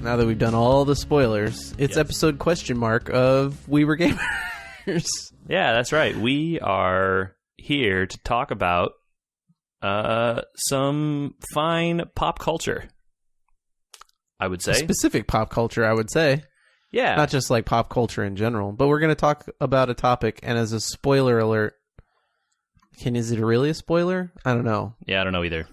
Now that we've done all the spoilers, it's episode question mark of We Were Gamers. Yeah, that's right. We are here to talk about some fine pop culture, I would say. Specific pop culture, I would say. Yeah. Not just like pop culture in general. But we're going to talk about a topic, and as a spoiler alert, is it really a spoiler? I don't know. Yeah, I don't know either.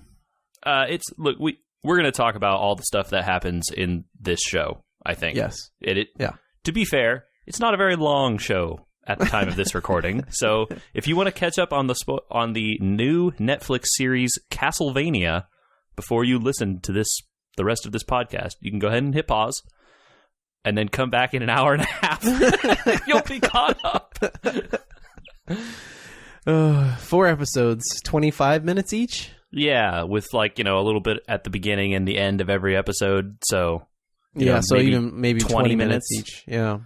We're going to talk about all the stuff that happens in this show, I think. Yes. Yeah. To be fair, it's not a very long show at the time of this recording. So if you want to catch up on the new Netflix series Castlevania before you listen to the rest of this podcast, you can go ahead and hit pause and then come back in an hour and a half. You'll be caught up. 4 episodes, 25 minutes each? Yeah, with a little bit at the beginning and the end of every episode. So maybe 20 minutes each. Yeah.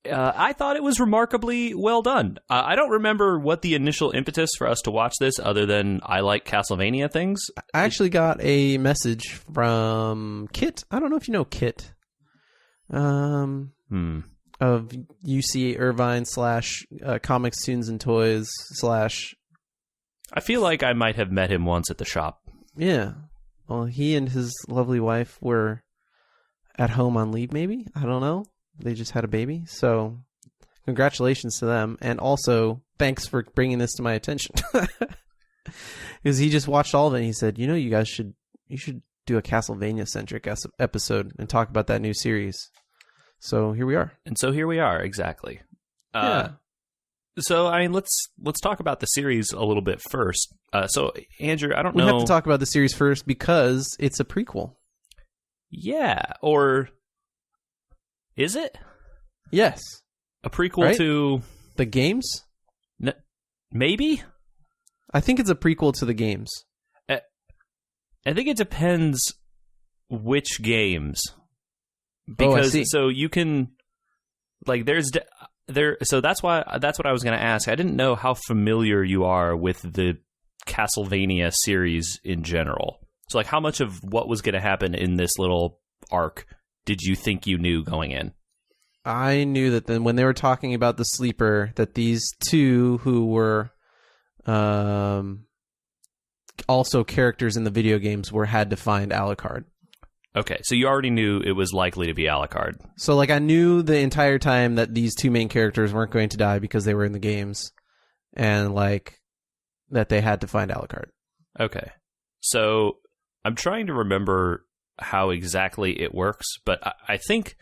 I thought it was remarkably well done. I don't remember what the initial impetus for us to watch this, other than I like Castlevania things. I actually got a message from Kit. I don't know if you know Kit. Of UC Irvine / Comics, Tunes, and Toys / I feel like I might have met him once at the shop. Yeah. Well, he and his lovely wife were at home on leave, maybe? I don't know. They just had a baby. So congratulations to them. And also, thanks for bringing this to my attention. Because he just watched all of it and he said, you guys should do a Castlevania-centric episode and talk about that new series. So here we are. And so here we are, exactly. Yeah. So, let's talk about the series a little bit first. So, Andrew, I don't know. We have to talk about the series first because it's a prequel. Yeah, or is it? Yes. A prequel to the games? Maybe? I think it's a prequel to the games. I think it depends which games. Because so you can so that's what I was going to ask. I didn't know how familiar you are with the Castlevania series in general. So how much of what was going to happen in this little arc did you think you knew going in? I knew that then when they were talking about the sleeper, that these two who were also characters in the video games had to find Alucard. Okay, so you already knew it was likely to be Alucard. So, I knew the entire time that these two main characters weren't going to die because they were in the games, and, that they had to find Alucard. Okay. So, I'm trying to remember how exactly it works, but I think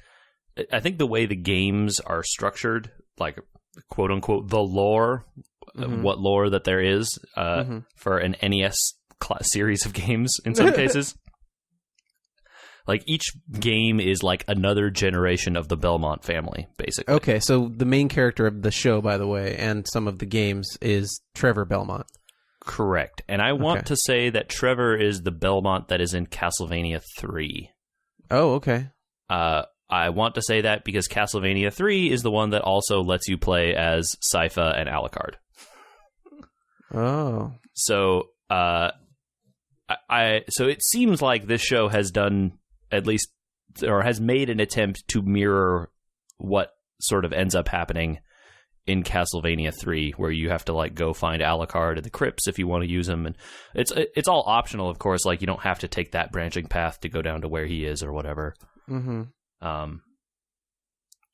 the way the games are structured, quote-unquote, the lore, what lore that there is for an NES series of games in some cases... each game is another generation of the Belmont family, basically. Okay, so the main character of the show, by the way, and some of the games is Trevor Belmont. Correct. And I want to say that Trevor is the Belmont that is in Castlevania 3. Oh, okay. I want to say that because Castlevania 3 is the one that also lets you play as Sypha and Alucard. Oh. So, so it seems like this show has done... at least, or has made an attempt to mirror what sort of ends up happening in Castlevania 3, where you have to go find Alucard in the crypts if you want to use him, and it's all optional, of course. You don't have to take that branching path to go down to where he is or whatever. Mm-hmm.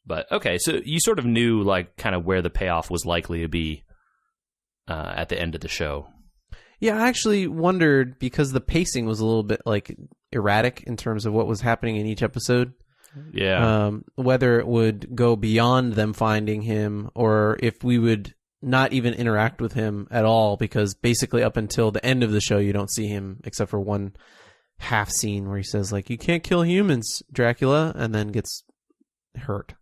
But okay, so you sort of knew kind of where the payoff was likely to be at the end of the show. Yeah, I actually wondered, because the pacing was a little bit erratic in terms of what was happening in each episode. Yeah. Whether it would go beyond them finding him, or if we would not even interact with him at all, because basically up until the end of the show, you don't see him except for one half scene where he says, you can't kill humans, Dracula, and then gets hurt.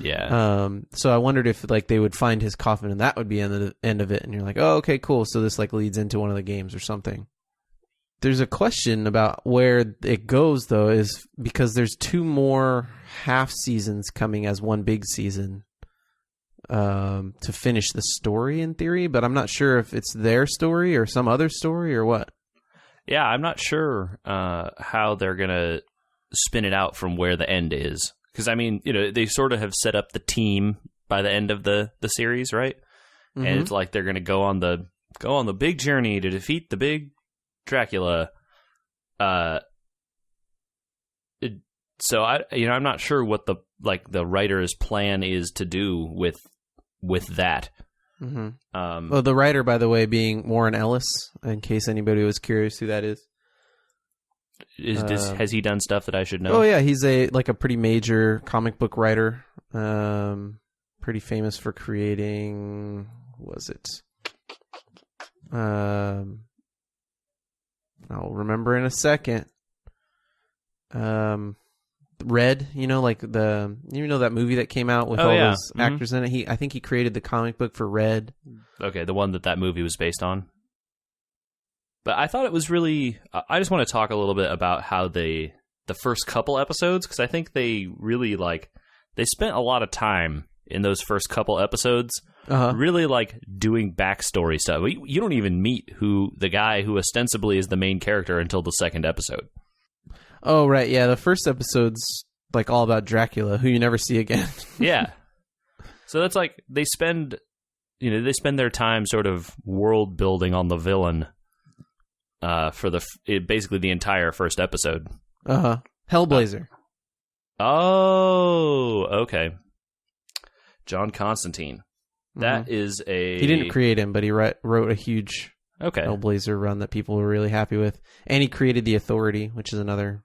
Yeah. So I wondered if they would find his coffin and that would be the end of it. And you're like, oh, okay, cool. So this leads into one of the games or something. There's a question about where it goes, though, is because there's 2 more half seasons coming as one big season to finish the story in theory, but I'm not sure if it's their story or some other story or what. Yeah, I'm not sure how they're going to spin it out from where the end is. Because, I mean, they sort of have set up the team by the end of the series, right? Mm-hmm. And it's like they're going to go on the big journey to defeat the big Dracula. So I'm not sure what the writer's plan is to do with that. Mm-hmm. Well, the writer, by the way, being Warren Ellis, in case anybody was curious who that is. Has he done stuff that I should know? Oh yeah, he's a pretty major comic book writer. Pretty famous for creating, what was it? I'll remember in a second. Red, that movie that came out with all those actors in it. I think he created the comic book for Red. Okay, the one that movie was based on. But I thought it was really. I just want to talk a little bit about how the first couple episodes, because I think they really they spent a lot of time in those first couple episodes, really doing backstory stuff. You don't even meet the guy who ostensibly is the main character until the second episode. Oh, right. Yeah, the first episode's all about Dracula, who you never see again. Yeah. So that's they spend their time sort of world building on the villain for basically the entire first episode. Hellblazer. Okay. John Constantine. That is a... He didn't create him, but he wrote a huge Hellblazer run that people were really happy with. And he created The Authority, which is another...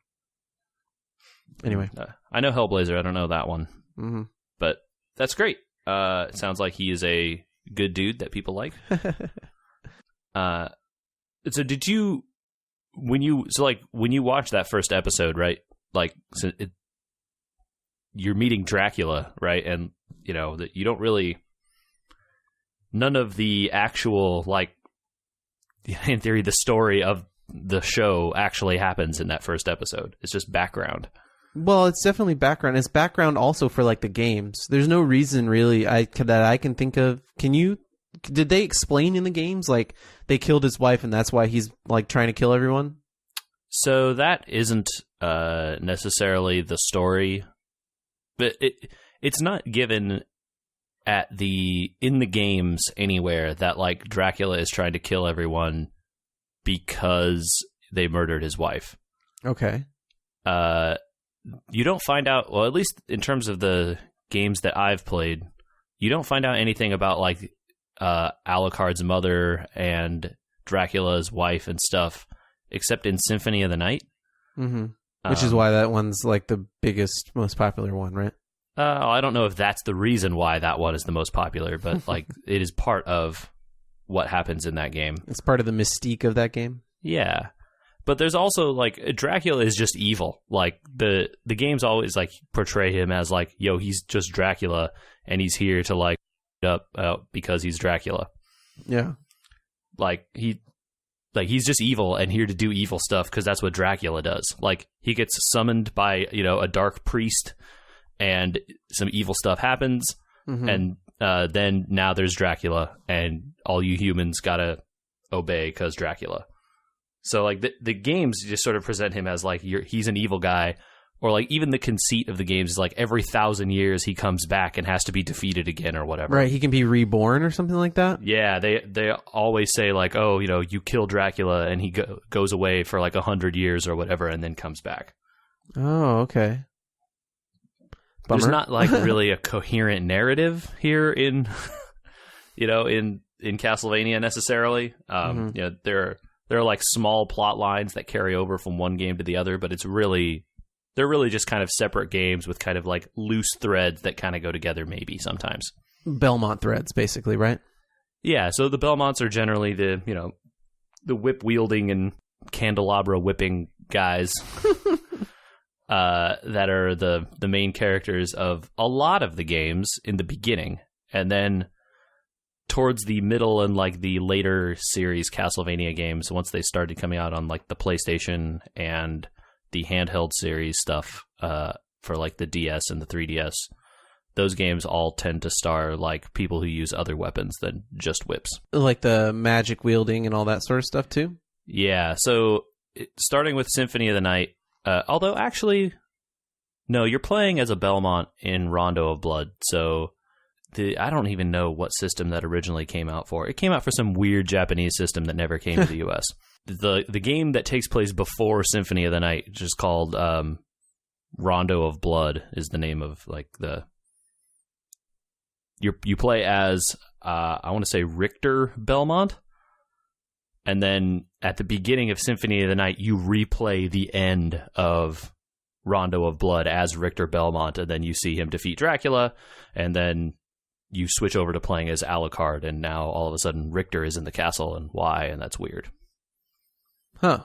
Anyway. I know Hellblazer. I don't know that one. Mm-hmm. But that's great. It sounds like he is a good dude that people like. So did you... When you watch that first episode, right? You're meeting Dracula, right? And, that you don't really... None of the actual, in theory, the story of the show actually happens in that first episode. It's just background. Well, it's definitely background. It's background also for, the games. There's no reason, really, that I can think of. Did they explain in the games, they killed his wife and that's why he's, trying to kill everyone? So that isn't necessarily the story. But it's not given in the games anywhere that Dracula is trying to kill everyone because they murdered his wife. Okay. You don't find out, well, at least in terms of the games that I've played, you don't find out anything about Alucard's mother and Dracula's wife and stuff, except in Symphony of the Night. Mm-hmm. Which is why that one's the biggest, most popular one, right? I don't know if that's the reason why that one is the most popular, but it is part of what happens in that game. It's part of the mystique of that game. Yeah. But there's also Dracula is just evil. The games always portray him as he's just Dracula and he's here to up because he's Dracula. Yeah. He's just evil and here to do evil stuff because that's what Dracula does. He gets summoned by, a dark priest and some evil stuff happens. Mm-hmm. And then now there's Dracula and all you humans gotta obey because Dracula. So the games just sort of present him as he's an evil guy, or even the conceit of the games is every 1,000 years he comes back and has to be defeated again or whatever. Right, he can be reborn or something like that. Yeah, they always say you kill Dracula and he goes away for 100 years or whatever and then comes back. Oh, okay. Bummer. There's not really a coherent narrative here in in Castlevania necessarily. There are small plot lines that carry over from one game to the other, but they're really just kind of separate games with kind of loose threads that kind of go together maybe sometimes. Belmont threads, basically, right? Yeah, so the Belmonts are generally the whip wielding and candelabra whipping guys that are the main characters of a lot of the games in the beginning, and then towards the middle and the later series Castlevania games, once they started coming out on the PlayStation and the handheld series stuff for the DS and the 3DS, those games all tend to star people who use other weapons than just whips, the magic wielding and all that sort of stuff too. Yeah, so starting with Symphony of the Night, Although, actually, no, you're playing as a Belmont in Rondo of Blood, so I don't even know what system that originally came out for. It came out for some weird Japanese system that never came to the U.S. The game that takes place before Symphony of the Night, which is called Rondo of Blood, is the name of like the. You play as I want to say Richter Belmont, and then at the beginning of Symphony of the Night, you replay the end of Rondo of Blood as Richter Belmont, and then you see him defeat Dracula, and then you switch over to playing as Alucard, and now all of a sudden Richter is in the castle, and why? And that's weird. Huh.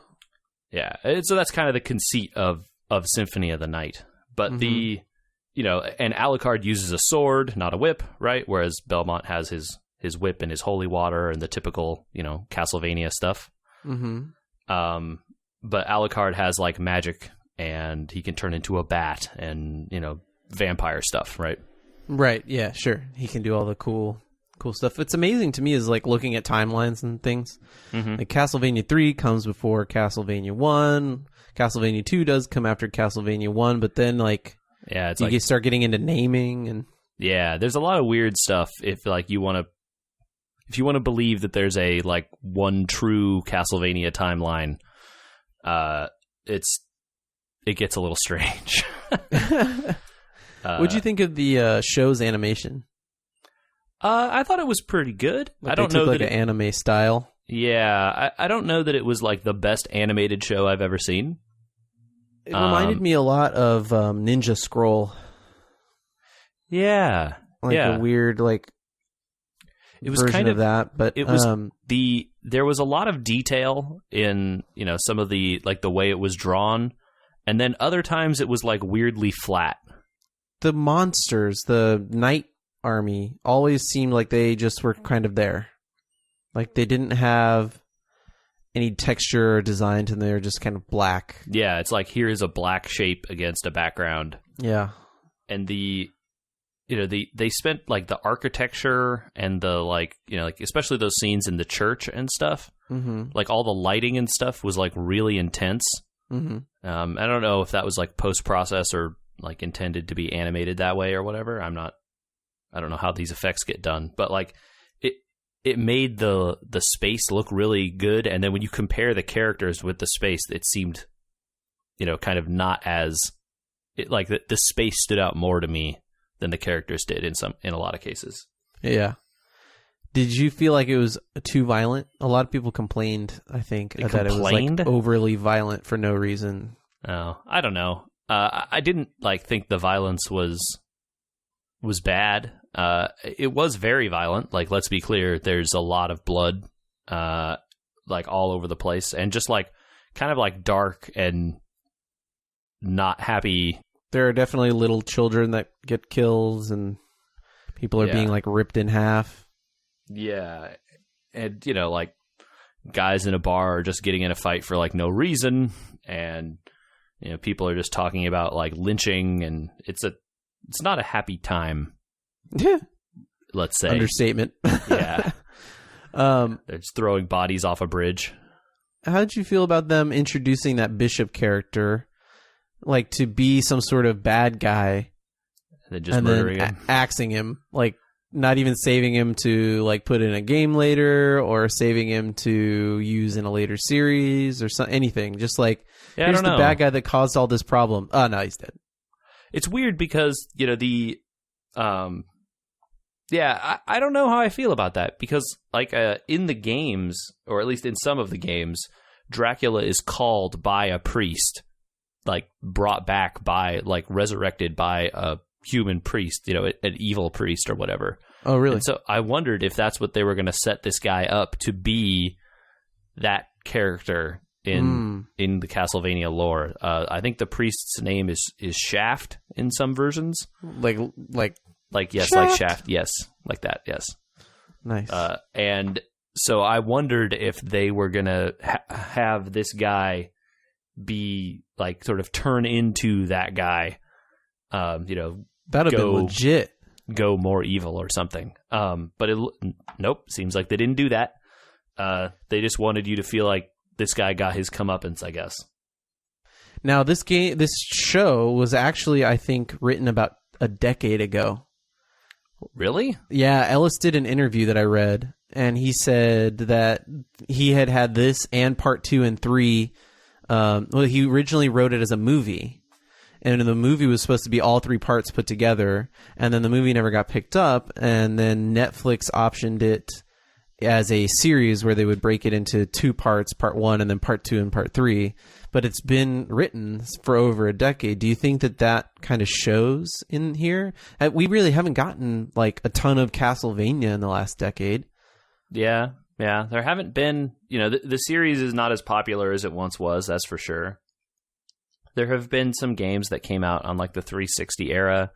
Yeah, so that's kind of the conceit of Symphony of the Night. But and Alucard uses a sword, not a whip, right? Whereas Belmont has his whip and his holy water and the typical, Castlevania stuff. Mm-hmm. But Alucard has like magic, and he can turn into a bat and, vampire stuff, right? Right, yeah, sure. He can do all the cool stuff. It's amazing to me is like looking at timelines and things. Mm-hmm. Like Castlevania 3 comes before Castlevania 1. Castlevania 2 does come after Castlevania 1, but then like you start getting into naming and there's a lot of weird stuff if you want to believe that there's a like one true Castlevania timeline. It gets a little strange. What'd you think of the show's animation? I thought it was pretty good. Like I don't they took know like that an anime style. Yeah, I don't know that it was like the best animated show I've ever seen. It reminded me a lot of Ninja Scroll. Yeah, like a weird like. It was version kind of that, but it was there was a lot of detail in some of the like the way it was drawn, and then other times it was like weirdly flat. The monsters, the Night Army, always seemed like they just were kind of there. Like they didn't have any texture or design to them. They were just kind of black. Yeah, it's like here is a black shape against a background. Yeah. And they spent like the architecture and the like especially those scenes in the church and stuff. Mm-hmm. Like all the lighting and stuff was like really intense. Mm-hmm. I don't know if that was like post-process or like intended to be animated that way or whatever. I don't know how these effects get done, but like it made the space look really good. And then when you compare the characters with the space, it seemed, kind of not as like the space stood out more to me than the characters did in a lot of cases. Yeah. Did you feel like it was too violent? A lot of people complained, I think, that it was like overly violent for no reason. Oh, I don't know. I didn't like think the violence was bad. It was very violent. Like, let's be clear, there's a lot of blood, like all over the place, and just like kind of like dark and not happy. There are definitely little children that get kills, and people are being like ripped in half. Yeah, and like guys in a bar are just getting in a fight for like no reason, and people are just talking about like lynching, and it's not a happy time. Yeah, let's say understatement. Yeah, they're just throwing bodies off a bridge. How did you feel about them introducing that bishop character, like to be some sort of bad guy, and then just murdering him, axing him, like not even saving him to like put in a game later, or saving him to use in a later series or anything? Just like here's the bad guy that caused all this problem. Oh no, he's dead. It's weird because I don't know how I feel about that, because like in the games, or at least in some of the games, Dracula is called by a priest, like brought back by, like resurrected by a human priest, an evil priest or whatever. Oh, really? And so I wondered if that's what they were going to set this guy up to be, that character in the Castlevania lore. I think the priest's name is Shaft in some versions. Like yes, Shaft? like Shaft, yes, like that, yes. Nice. And so I wondered if they were gonna have this guy be like sort of turn into that guy. That'd have been legit. Go more evil or something. But nope. Seems like they didn't do that. They just wanted you to feel like this guy got his comeuppance, I guess. Now, this show was actually, I think, written about a decade ago. Really? Yeah, Ellis did an interview that I read, and he said that he had this and part 2 and 3. Well, he originally wrote it as a movie, and the movie was supposed to be all 3 parts put together, and then the movie never got picked up, and then Netflix optioned it as a series where they would break it into 2 parts, part 1 and then part 2 and part 3. But it's been written for over a decade. Do you think that kind of shows in here? We really haven't gotten like a ton of Castlevania in the last decade. Yeah. There haven't been, the series is not as popular as it once was, that's for sure. There have been some games that came out on like the 360 era,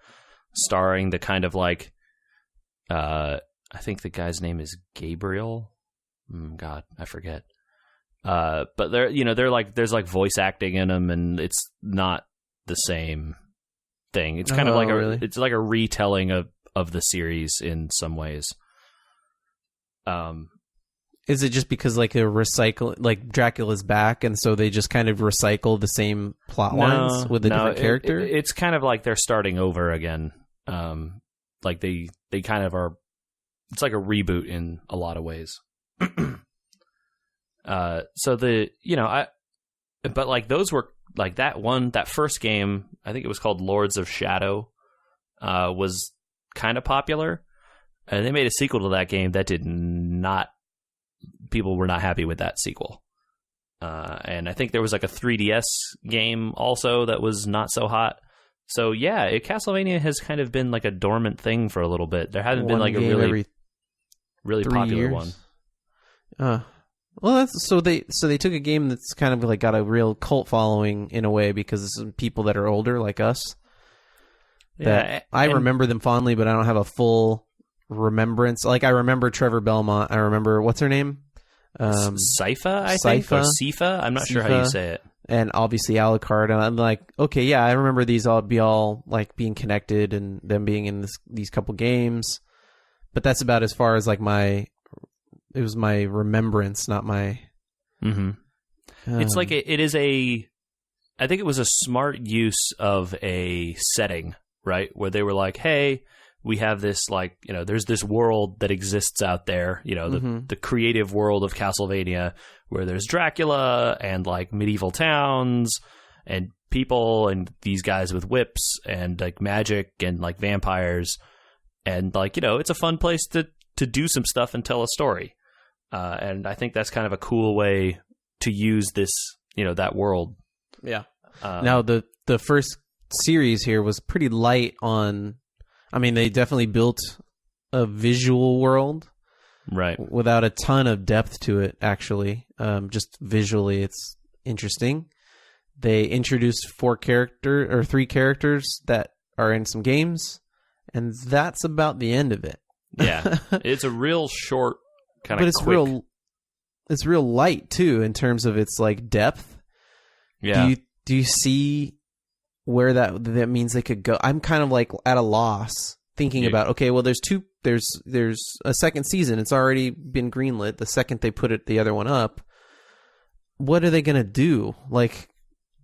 starring the kind of like, I think the guy's name is Gabriel. God, I forget. But they're like, there's like voice acting in them, and it's not the same thing. It's kind of like it's like a retelling of the series in some ways. Is it just because like like Dracula's back, and so they just kind of recycle the same plot lines with a different character? It's kind of like they're starting over again. Like they kind of are. It's like a reboot in a lot of ways. But like those were like that first game, I think it was called Lords of Shadow, was kind of popular. And they made a sequel to that game that did not, people were not happy with that sequel. And I think there was like a 3DS game also that was not so hot. So yeah, Castlevania has kind of been like a dormant thing for a little bit. There hasn't been like a really popular one. Well, so they took a game that's kind of like got a real cult following in a way because it's people that are older like us. I remember them fondly, but I don't have a full remembrance. Like I remember Trevor Belmont. I remember what's her name, Sypha, I think, or Sypha. I'm not sure how you say it. And obviously Alucard, and I'm like, okay, yeah, I remember these all like being connected and them being in these couple games. But that's about as far as like it was my remembrance, not my. Mm-hmm. It's like it is I think it was a smart use of a setting, right? Where they were like, hey, we have this like, there's this world that exists out there, the creative world of Castlevania, where there's Dracula and like medieval towns and people and these guys with whips and like magic and like vampires. And like, it's a fun place to do some stuff and tell a story. And I think that's kind of a cool way to use this, that world. Yeah. Now the first series here was pretty light on, I mean, they definitely built a visual world. Right. Without a ton of depth to it, actually. Just visually, it's interesting. They introduced 3 characters that are in some games. And that's about the end of it. Yeah, it's a real short kind of. But it's real light too in terms of its like depth. Yeah. Do you see where that means they could go? I'm kind of like at a loss thinking about. Okay, well, there's a second season. It's already been greenlit. The second they put the other one up, what are they gonna do? Like,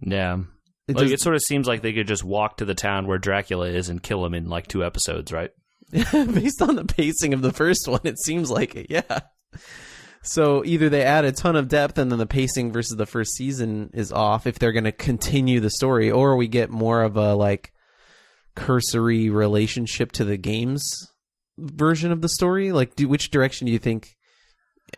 yeah. It sort of seems like they could just walk to the town where Dracula is and kill him in like 2 episodes, right? Based on the pacing of the first one, it seems like it, yeah. So either they add a ton of depth and then the pacing versus the first season is off if they're going to continue the story, or we get more of a like cursory relationship to the games version of the story. Like, which direction do you think?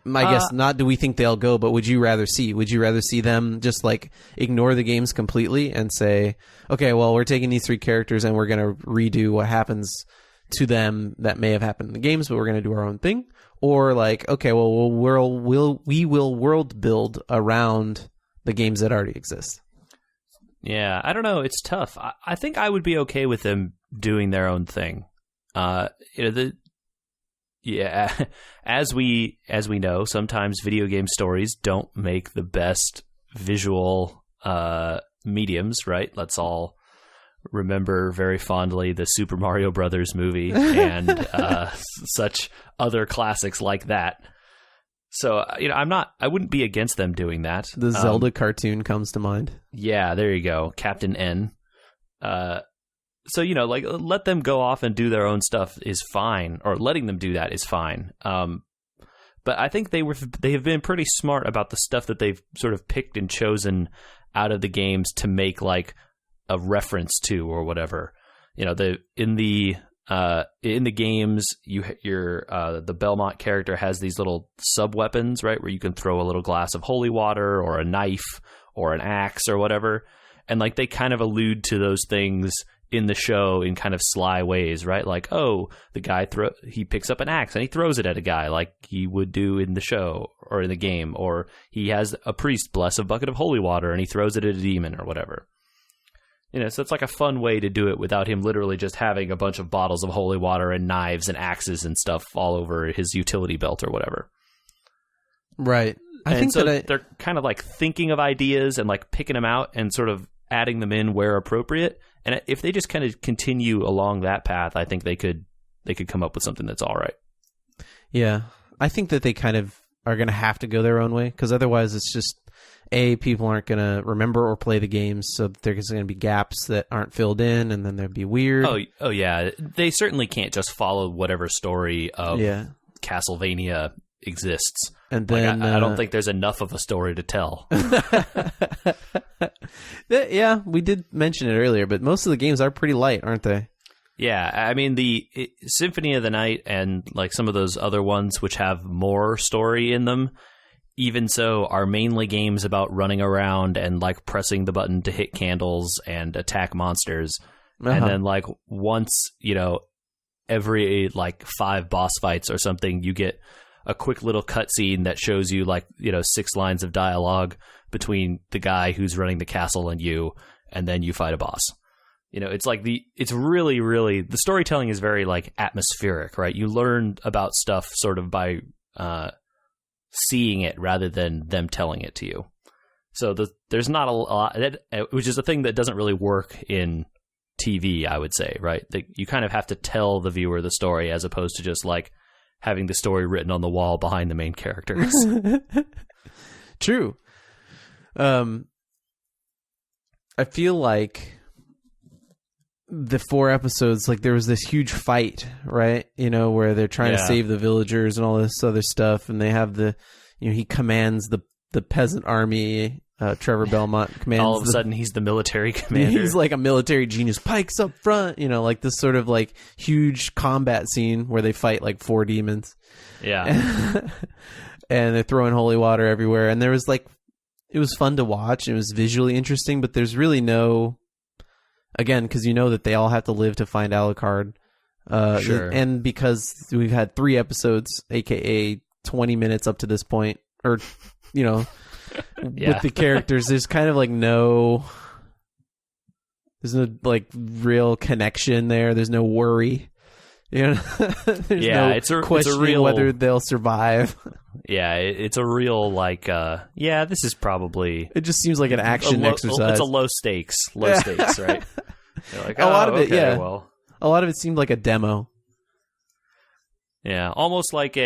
I guess not do we think they'll go, but would you rather see them just like ignore the games completely and say, okay, well, we're taking these 3 characters and we're going to redo what happens to them that may have happened in the games, but we're going to do our own thing? Or like, okay, well, we will world build around the games that already exist. Yeah, I don't know. It's tough. I think I would be okay with them doing their own thing. Yeah, as we know, sometimes video game stories don't make the best visual mediums, right? Let's all remember very fondly the Super Mario Brothers movie and such other classics like that. So, I wouldn't be against them doing that. The Zelda cartoon comes to mind. Yeah, there you go. Captain N. So, like, let them go off and do their own stuff is fine, or letting them do that is fine. But I think they have been pretty smart about the stuff that they've sort of picked and chosen out of the games to make like a reference to or whatever. In the games, the Belmont character has these little sub weapons, right, where you can throw a little glass of holy water or a knife or an axe or whatever, and like they kind of allude to those things in the show in kind of sly ways, right? Like, oh, the guy he picks up an axe and he throws it at a guy like he would do in the show or in the game, or he has a priest bless a bucket of holy water and he throws it at a demon or whatever. So it's like a fun way to do it without him literally just having a bunch of bottles of holy water and knives and axes and stuff all over his utility belt or whatever. Right. I think they're kind of like thinking of ideas and like picking them out and sort of adding them in where appropriate. And if they just kind of continue along that path, I think they could come up with something that's all right. Yeah. I think that they kind of are going to have to go their own way, because otherwise it's just, people aren't going to remember or play the games, so there's going to be gaps that aren't filled in, and then they'd be weird. Oh yeah. They certainly can't just follow whatever story of Castlevania exists. And then I don't think there's enough of a story to tell. Yeah, we did mention it earlier, but most of the games are pretty light, aren't they? Yeah, I mean, the Symphony of the Night and like some of those other ones which have more story in them, even so, are mainly games about running around and like pressing the button to hit candles and attack monsters. And then like once, every like 5 boss fights or something, you get a quick little cutscene that shows you like, 6 lines of dialogue between the guy who's running the castle and you, and then you fight a boss. It's like it's really, really, the storytelling is very like atmospheric, right? You learn about stuff sort of by seeing it rather than them telling it to you. So there's not a lot, which is a thing that doesn't really work in TV, I would say, right? That you kind of have to tell the viewer the story as opposed to just like having the story written on the wall behind the main characters. True. I feel like the 4 episodes, like there was this huge fight, right? Where they're trying to save the villagers and all this other stuff, and they have he commands the peasant army. Trevor Belmont commands. All of a sudden, he's the military commander. He's like a military genius. Pikes up front, like this sort of like huge combat scene where they fight like 4 demons. Yeah. And they're throwing holy water everywhere. And there was like, it was fun to watch. It was visually interesting, but there's really no, again, because that they all have to live to find Alucard. Sure. And because we've had 3 episodes, aka 20 minutes up to this point, or, with the characters, there's kind of like there's no like real connection there. There's no worry. There's no questioning whether they'll survive. Yeah, it's a real like, this is probably. It just seems like an action exercise. It's a low stakes, right? You're like, a lot of it, okay, well, a lot of it seemed like a demo. Yeah, almost like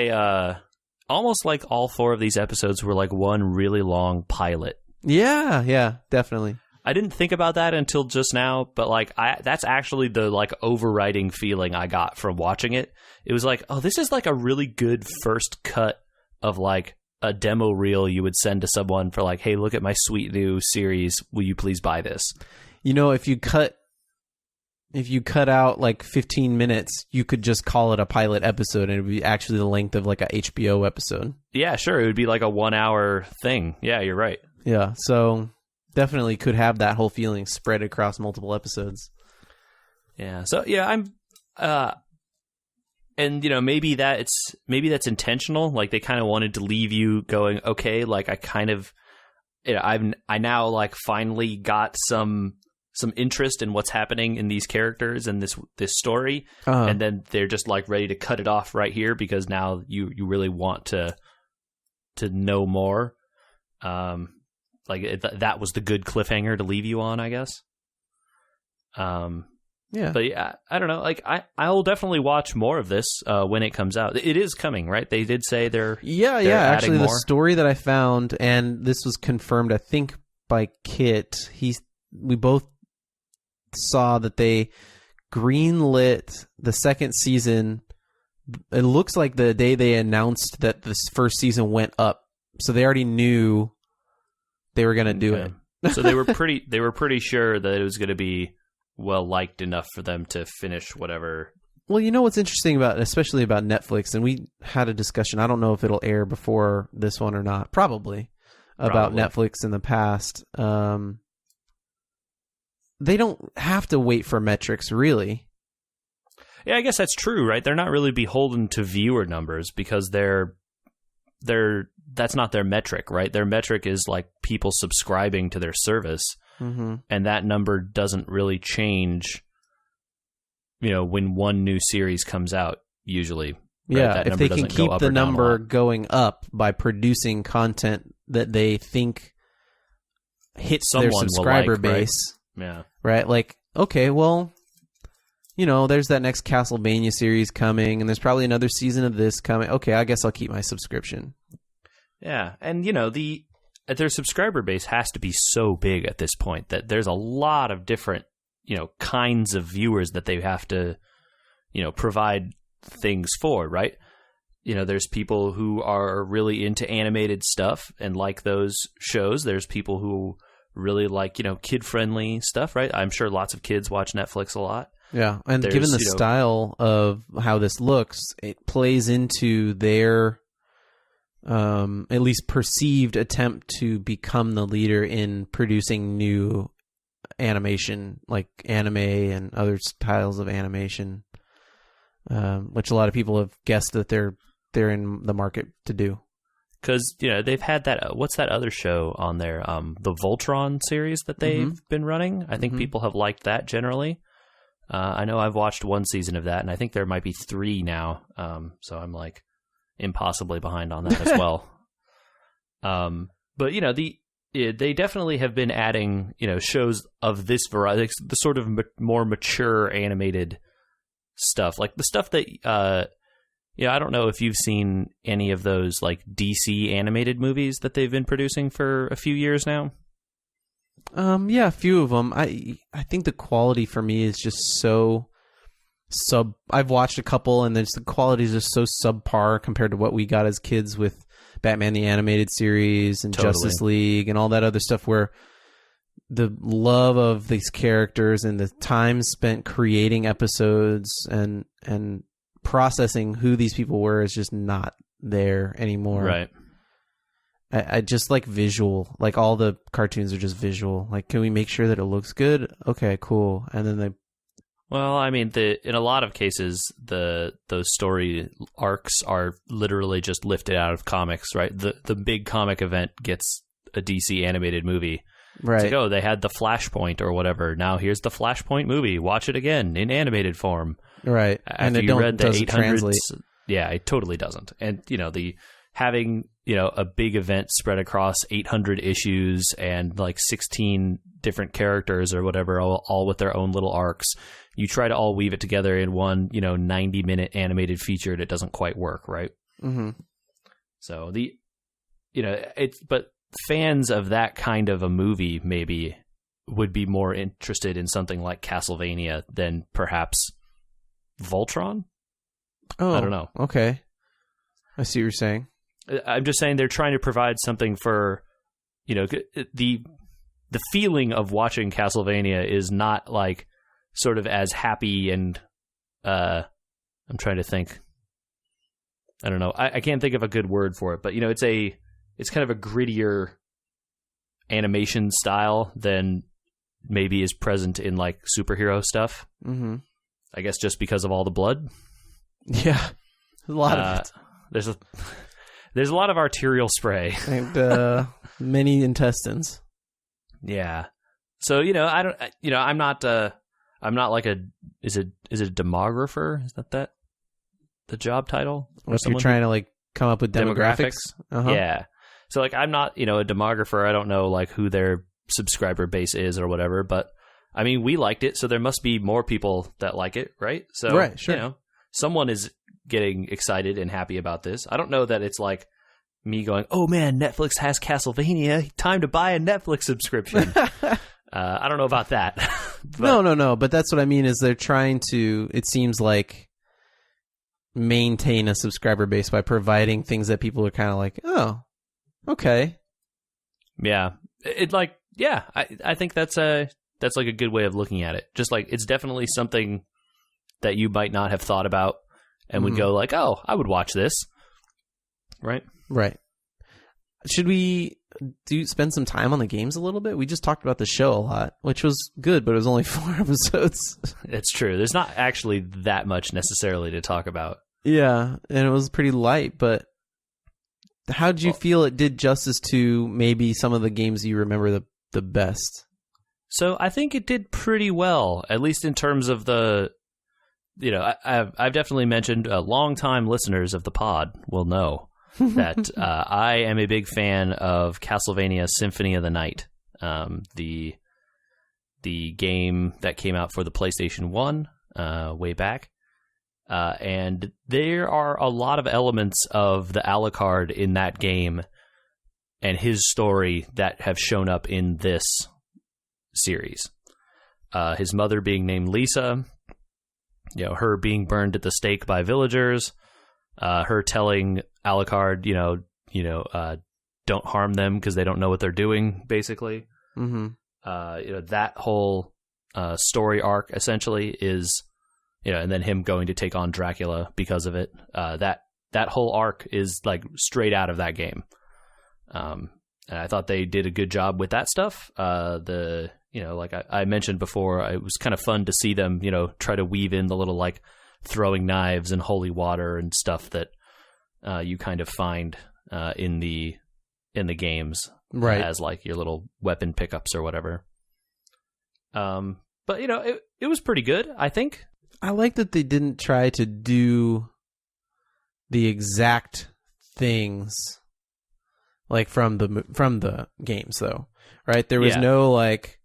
all 4 of these episodes were like one really long pilot. Yeah, definitely. I didn't think about that until just now, but like that's actually the like overriding feeling I got from watching it. It was like, oh, this is like a really good first cut of like a demo reel you would send to someone for like, hey, look at my sweet new series. Will you please buy this? If you cut out like 15 minutes, you could just call it a pilot episode, and it would be actually the length of like a HBO episode. Yeah, sure. It would be like a 1-hour thing. Yeah, you're right. Yeah, so definitely could have that whole feeling spread across multiple episodes. Yeah. So yeah, I'm and maybe that's intentional. Like they kind of wanted to leave you going, okay, like I kind of I now like finally got some interest in what's happening in these characters and this story, and then they're just like ready to cut it off right here because now you really want to know more. That was the good cliffhanger to leave you on, I guess. Yeah. But yeah, I don't know. Like I'll definitely watch more of this when it comes out. It is coming, right? They did say they're yeah. Actually, the story that I found, and this was confirmed, I think, by Kit. We both saw that they greenlit the second season. It looks like the day they announced that this first season went up, so they already knew they were going to do it. So they were pretty sure that it was going to be well liked enough for them to finish whatever. Well, you know what's interesting especially about Netflix, and we had a discussion. I don't know if it'll air before this one or not. Probably. About Netflix in the past. They don't have to wait for metrics, really. Yeah, I guess that's true, right? They're not really beholden to viewer numbers because that's not their metric, right? Their metric is like people subscribing to their service, and that number doesn't really change, when one new series comes out, usually. Right? Yeah, that if they can keep the number going up by producing content that they think hits their subscriber base, right? Yeah, right? Like, okay, well, there's that next Castlevania series coming, and there's probably another season of this coming. Okay, I guess I'll keep my subscription. Yeah, and their subscriber base has to be so big at this point that there's a lot of different, kinds of viewers that they have to, provide things for, right? There's people who are really into animated stuff and like those shows. There's people who really like, kid-friendly stuff, right? I'm sure lots of kids watch Netflix a lot. Yeah, and given the style of how this looks, it plays into their at least perceived attempt to become the leader in producing new animation, like anime and other styles of animation, which a lot of people have guessed that they're in the market to do. Because they've had that. What's that other show on there? The Voltron series that they've been running. I think people have liked that generally. I know I've watched one season of that, and I think there might be 3 now. So I'm like impossibly behind on that as well. But they definitely have been adding shows of this variety, the sort of more mature animated stuff, like the stuff that I don't know if you've seen any of those like DC animated movies that they've been producing for a few years now. Yeah, a few of them. I think the quality for me is just so I've watched a couple, and the quality is just so subpar compared to what we got as kids with Batman the Animated Series and Justice League and all that other stuff, where the love of these characters and the time spent creating episodes and processing who these people were is just not there anymore. Right. I just like visual. Like, all the cartoons are just visual. Like, can we make sure that it looks good? Okay, cool. And then well, I mean, in a lot of cases, those story arcs are literally just lifted out of comics, right? The big comic event gets a DC animated movie. Right. It's like, they had the Flashpoint or whatever. Now here's the Flashpoint movie. Watch it again in animated form. Right. After and you read the doesn't 800s, translate. Yeah, it totally doesn't. And having a big event spread across 800 issues and like 16 different characters or whatever, all with their own little arcs. You try to all weave it together in one 90-minute animated feature, and it doesn't quite work, right? Mm-hmm. So but fans of that kind of a movie maybe would be more interested in something like Castlevania than perhaps Voltron. Oh, I don't know. Okay, I see what you're saying. I'm just saying they're trying to provide something for, the feeling of watching Castlevania is not like sort of as happy and I'm trying to think. I don't know. I can't think of a good word for it, but it's kind of a grittier animation style than maybe is present in like superhero stuff. Mm-hmm. I guess just because of all the blood. Yeah, a lot of it. There's a lot of arterial spray and many intestines. Yeah. So I don't. I'm not. I'm not like a. Is it a demographer? Is that the job title? Or if you're trying to like come up with demographics. Uh-huh. Yeah. So like I'm not a demographer. I don't know like who their subscriber base is or whatever. But I mean, we liked it, so there must be more people that like it, right? So, right, sure. You know, someone is getting excited and happy about this. I don't know that it's like me going, oh man, Netflix has Castlevania. Time to buy a Netflix subscription. I don't know about that. No. But that's what I mean is they're trying to, it seems like, maintain a subscriber base by providing things that people are kind of like, oh, okay. Yeah. I think that's like a good way of looking at it. Just like it's definitely something that you might not have thought about and would go like, oh, I would watch this. Right? Right. Should we spend some time on the games a little bit? We just talked about the show a lot, which was good, but it was only 4 episodes. It's true. There's not actually that much necessarily to talk about. Yeah, and it was pretty light, but how did you feel it did justice to maybe some of the games you remember the best? So I think it did pretty well, at least in terms of the, you know, I've definitely mentioned longtime listeners of the pod will know that I am a big fan of Castlevania Symphony of the Night, the game that came out for the PlayStation 1 way back. And there are a lot of elements of the Alucard in that game and his story that have shown up in this series. His mother being named Lisa, you know, her being burned at the stake by villagers, her telling Alucard, don't harm them because they don't know what they're doing, basically. Mm-hmm. That whole story arc essentially is, and then him going to take on Dracula because of it. That whole arc is like straight out of that game. And I thought they did a good job with that stuff. Like I mentioned before, it was kind of fun to see them, try to weave in the little like throwing knives and holy water and stuff that you kind of find in the games, right, as like your little weapon pickups or whatever. But it was pretty good, I think. I like that they didn't try to do the exact things like from the games, though, right? There was no like,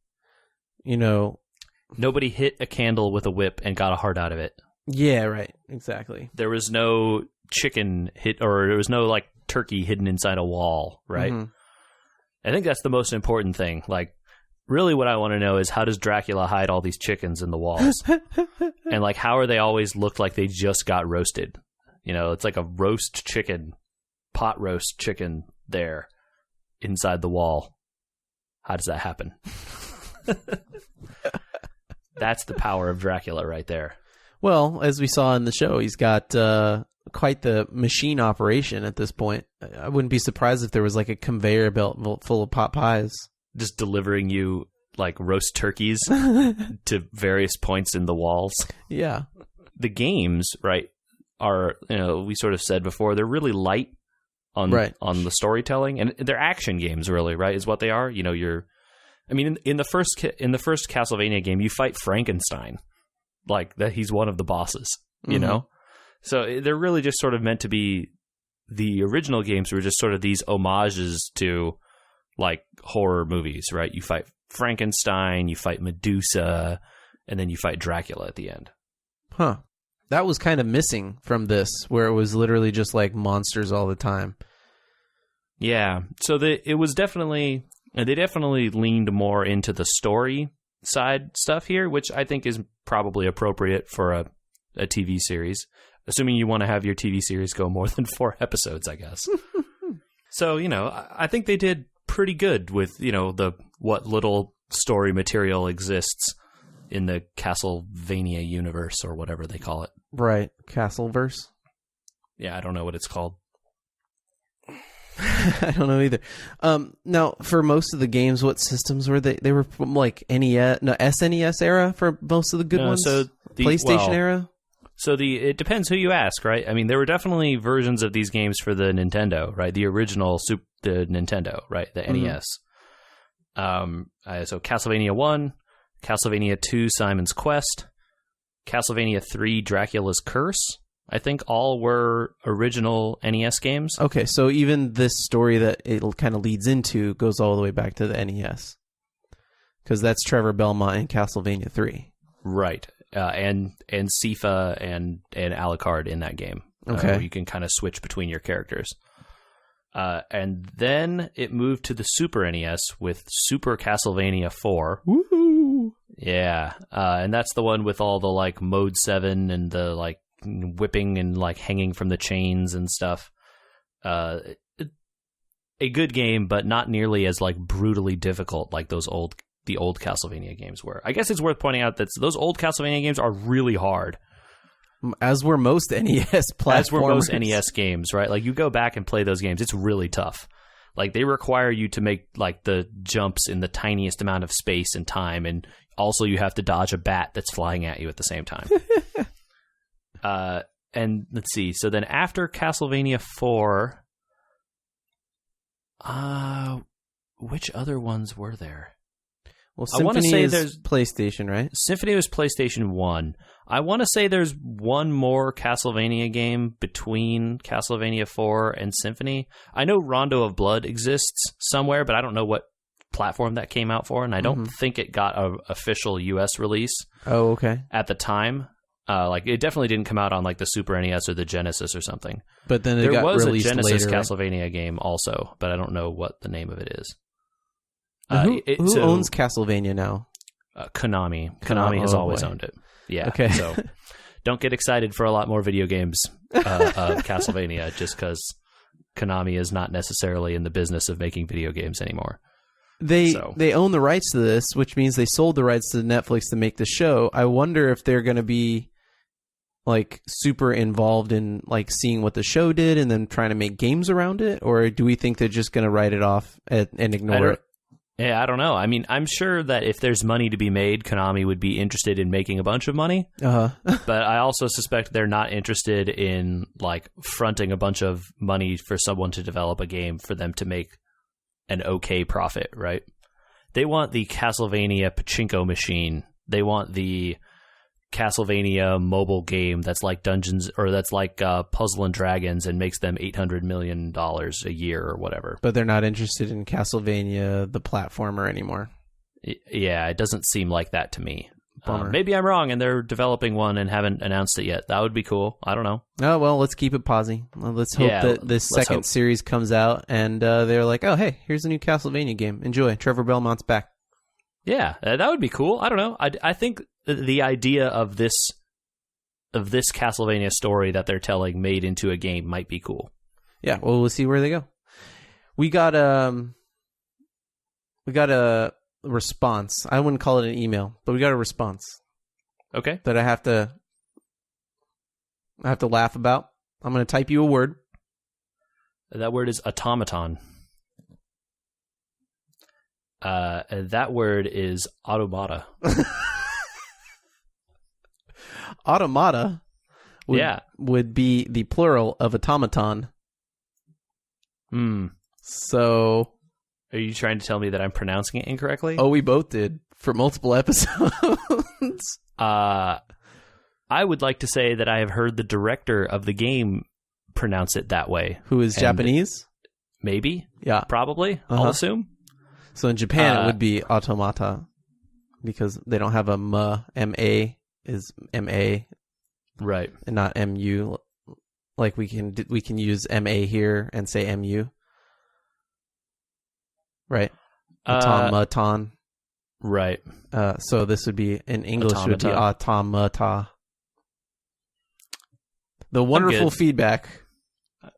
nobody hit a candle with a whip and got a heart out of it. Yeah, right. Exactly. There was no chicken hit, or there was no like turkey hidden inside a wall, right? Mm-hmm. I think that's the most important thing. Like, really what I want to know is, how does Dracula hide all these chickens in the walls? And like, how are they always look like they just got roasted? It's like a pot roast chicken there inside the wall. How does that happen? That's the power of Dracula right there. Well, as we saw in the show, he's got quite the machine operation at this point. I wouldn't be surprised if there was like a conveyor belt full of pot pies. Just delivering you like roast turkeys to various points in the walls. Yeah. The games, right, are, we sort of said before, they're really light on the storytelling, and they're action games, really, right, is what they are. In the first Castlevania game, you fight Frankenstein. Like that, he's one of the bosses, So they're really just sort of meant to be, the original games were just sort of these homages to like horror movies, right? You fight Frankenstein, you fight Medusa, and then you fight Dracula at the end. Huh. That was kind of missing from this, where it was literally just like monsters all the time. Yeah. So they definitely leaned more into the story side stuff here, which I think is probably appropriate for a TV series, assuming you want to have your TV series go more than 4 episodes, I guess. So, I think they did pretty good with, what little story material exists in the Castlevania universe, or whatever they call it. Right. Castleverse? Yeah, I don't know what it's called. I don't know either. Now, for most of the games, what systems were they? They were from like SNES era for most of the good ones? So PlayStation era? So it depends who you ask, right? I mean, there were definitely versions of these games for the Nintendo, right? The original the Nintendo, right? The NES. So Castlevania 1, Castlevania 2, Simon's Quest, Castlevania 3, Dracula's Curse. I think all were original NES games. Okay, so even this story that it kind of leads into goes all the way back to the NES. because that's Trevor Belmont in Castlevania 3. Right. And Sifa and Alucard in that game. Okay. Where you can kind of switch between your characters. And then it moved to the Super NES with Super Castlevania 4. Woohoo! Yeah. And that's the one with all the like Mode 7 and the like whipping and like hanging from the chains and stuff. A good game, but not nearly as like brutally difficult like the old Castlevania games were. I guess it's worth pointing out that those old Castlevania games are really hard. As were most NES platformers. As were most NES games, right? Like you go back and play those games, it's really tough. Like they require you to make like the jumps in the tiniest amount of space and time, and also you have to dodge a bat that's flying at you at the same time. And let's see. So then after Castlevania 4, which other ones were there? Well, I want to Symphony say is there's PlayStation, right? Symphony was PlayStation 1. I want to say there's one more Castlevania game between Castlevania 4 and Symphony. I know Rondo of Blood exists somewhere, but I don't know what platform that came out for, and I don't think it got an official US release. Oh, okay. At the time. Like it definitely didn't come out on like the Super NES or the Genesis or something. But then there got was a released Genesis later, Castlevania game also, but I don't know what the name of it is. Who owns Castlevania now? Konami. Konami has always owned it. Yeah. Okay. So don't get excited for a lot more video games of Castlevania just because Konami is not necessarily in the business of making video games anymore. They own the rights to this, which means they sold the rights to Netflix to make the show. I wonder if they're going to be like super involved in like seeing what the show did and then trying to make games around it, or do we think they're just going to write it off and ignore it? Yeah, I don't know. I mean, I'm sure that if there's money to be made, Konami would be interested in making a bunch of money. But I also suspect they're not interested in like fronting a bunch of money for someone to develop a game for them to make an okay profit, right? They want the Castlevania pachinko machine. They want the Castlevania mobile game that's like Dungeons or that's like Puzzle and Dragons and makes them $800 million a year or whatever. But they're not interested in Castlevania, the platformer, anymore. Yeah, it doesn't seem like that to me. Bummer. Maybe I'm wrong and they're developing one and haven't announced it yet. That would be cool. I don't know. Oh, well, let's keep it posy. Well, let's hope that this second series comes out and they're like, oh, hey, here's a new Castlevania game. Enjoy. Trevor Belmont's back. Yeah, that would be cool. I don't know. I think the idea of this Castlevania story that they're telling made into a game might be cool. Yeah, well, we'll see where they go. We got a response. I wouldn't call it an email, but we got a response. Okay. That I have to laugh about. I'm going to type you a word. That word is automaton. That word is automata. Automata would be the plural of automaton. So, are you trying to tell me that I'm pronouncing it incorrectly? Oh, we both did for multiple episodes. I would like to say that I have heard the director of the game pronounce it that way. Who is Japanese? Maybe. Yeah. Probably. I'll assume. So in Japan, it would be automata because they don't have a M. M.A. is M.A. Right. And not M.U. Like we can use M.A. here and say M.U. Right. Automaton. Right. So this would be, in English, would be automata. The wonderful feedback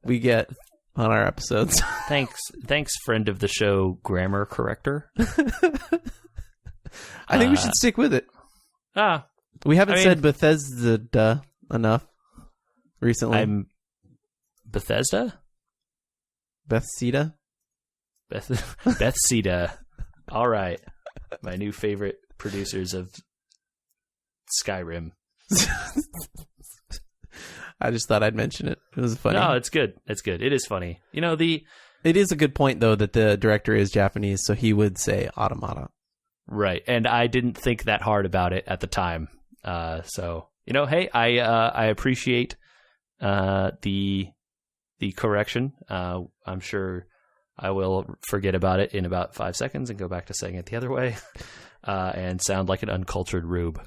we get on our episodes. Thanks, friend of the show, grammar corrector. I think we should stick with it. We haven't said Bethesda enough recently. Bethesda? Bethesda? Bethesda. All right. My new favorite producers of Skyrim. I just thought I'd mention it. It was funny. No, it's good. It's good. It is funny. You know, it is a good point, though, that the director is Japanese, so he would say automata. Right. And I didn't think that hard about it at the time. So, you know, hey, I appreciate the correction. I'm sure I will forget about it in about 5 seconds and go back to saying it the other way. and sound like an uncultured rube.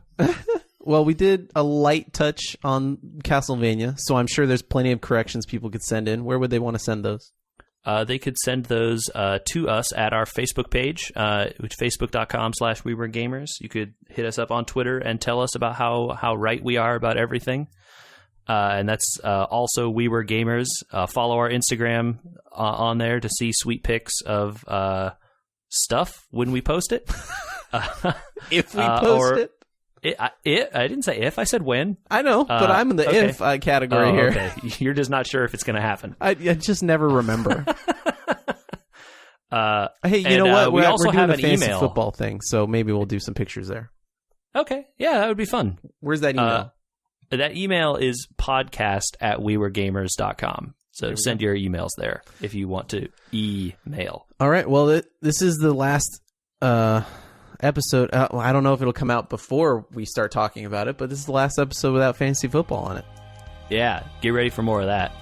Well, we did a light touch on Castlevania, so I'm sure there's plenty of corrections people could send in. Where would they want to send those? They could send those to us at our Facebook page, which is facebook.com/WeWereGamers. You could hit us up on Twitter and tell us about how right we are about everything. And that's also We Were Gamers. Follow our Instagram on there to see sweet pics of stuff when we post it. If we post it. I didn't say if. I said when. I know, but I'm in the okay. if category here. Okay. You're just not sure if it's going to happen. I just never remember. Hey, you know what? We also we're doing have a an fantasy email football thing, so maybe we'll do some pictures there. Okay. Yeah, that would be fun. Where's that email? That email is podcast@weweregamers.com. So send your emails there if you want to email. All right. Well, this is the last episode. I don't know if it'll come out before we start talking about it, but this is the last episode without fantasy football on it. Yeah. Get ready for more of that.